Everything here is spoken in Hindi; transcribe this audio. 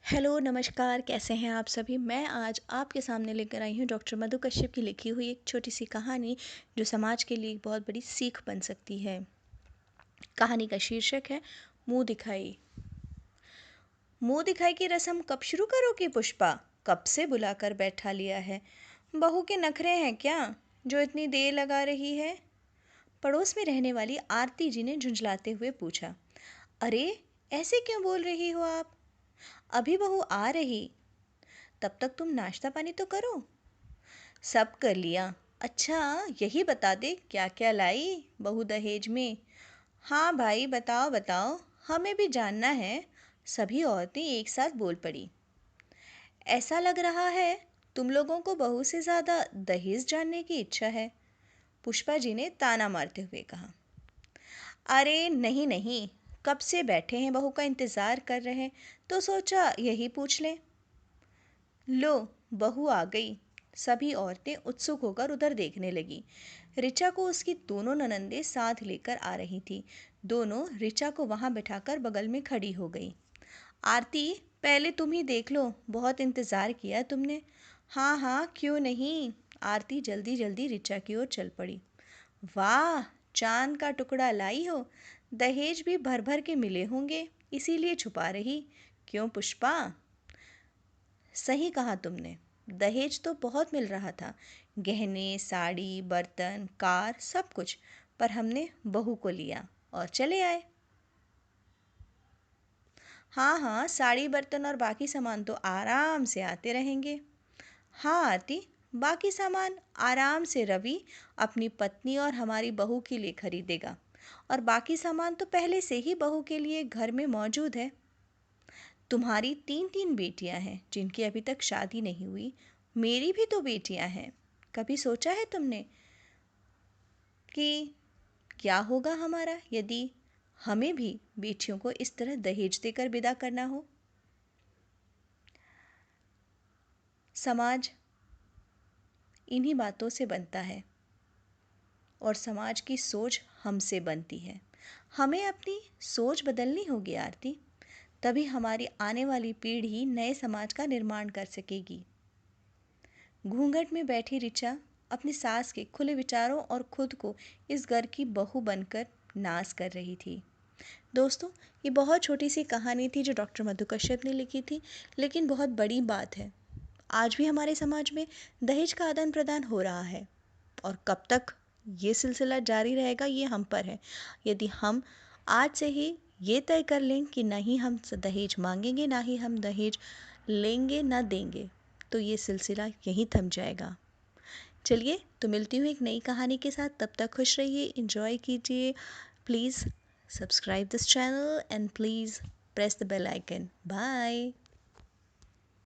हेलो, नमस्कार, कैसे हैं आप सभी? मैं आज आपके सामने लेकर आई हूँ डॉक्टर मधु कश्यप की लिखी हुई एक छोटी-सी कहानी, जो समाज के लिए एक बहुत बड़ी सीख बन सकती है। कहानी का शीर्षक है मुँह दिखाई। मुँह दिखाई की रस्म कब शुरू करोगी पुष्पा? कब से बुलाकर बैठा लिया है? बहू के नखरे हैं क्या, जो इतनी देर लगा रही है? पड़ोस में रहने वाली आरती जी ने झुंझलाते हुए पूछा। अरे, ऐसे क्यों बोल रही हो आप? अभी बहू आ रही। तब तक तुम नाश्ता पानी तो करो। सब कर लिया। अच्छा, यही बता दे क्या क्या लाई बहू दहेज में। हाँ भाई, बताओ बताओ, हमें भी जानना है। सभी औरतें एक साथ बोल पड़ी। ऐसा लग रहा है तुम लोगों को बहू से ज़्यादा दहेज जानने की इच्छा है, पुष्पा जी ने ताना मारते हुए कहा। अरे नहीं नहीं, कब से बैठे हैं बहू का इंतज़ार कर रहे हैं, तो सोचा यही पूछ लें। लो, बहू आ गई। सभी औरतें उत्सुक होकर उधर देखने लगी। ऋचा को उसकी दोनों ननंदे साथ लेकर आ रही थी। दोनों ऋचा को वहां बिठाकर बगल में खड़ी हो गई। आरती, पहले तुम ही देख लो, बहुत इंतज़ार किया तुमने। हाँ हाँ, क्यों नहीं। आरती जल्दी जल्दी ऋचा की ओर चल पड़ी। वाह, चांद का टुकड़ा लाई हो। दहेज भी भर भर के मिले होंगे, इसीलिए छुपा रही। क्यों पुष्पा? सही कहा तुमने, दहेज तो बहुत मिल रहा था। गहने, साड़ी, बर्तन, कार, सब कुछ। पर हमने बहू को लिया और चले आए। हाँ हाँ, साड़ी, बर्तन और बाकी सामान तो आराम से आते रहेंगे। हाँ आरती, बाकी सामान आराम से रवि अपनी पत्नी और हमारी बहू के लिए खरीदेगा। और बाकी सामान तो पहले से ही बहू के लिए घर में मौजूद है। तुम्हारी 3 बेटियां हैं जिनकी अभी तक शादी नहीं हुई। मेरी भी तो बेटियां हैं। कभी सोचा है तुमने कि क्या होगा हमारा यदि हमें भी बेटियों को इस तरह दहेज देकर विदा करना हो? समाज इन्हीं बातों से बनता है और समाज की सोच हमसे बनती है। हमें अपनी सोच बदलनी होगी आरती, तभी हमारी आने वाली पीढ़ी नए समाज का निर्माण कर सकेगी। घूंघट में बैठी ऋचा अपनी सास के खुले विचारों और खुद को इस घर की बहू बनकर नाज कर रही थी। दोस्तों, ये बहुत छोटी सी कहानी थी जो डॉक्टर मधु कश्यप ने लिखी थी, लेकिन बहुत बड़ी बात है। आज भी हमारे समाज में दहेज का आदान प्रदान हो रहा है और कब तक ये सिलसिला जारी रहेगा ये हम पर है। यदि हम आज से ही ये तय कर लें कि ना ही हम दहेज मांगेंगे, ना ही हम दहेज लेंगे, ना देंगे, तो ये सिलसिला यहीं थम जाएगा। चलिए, तो मिलती हूँ एक नई कहानी के साथ। तब तक खुश रहिए, एंजॉय कीजिए। Please subscribe this channel and please press the bell icon. Bye.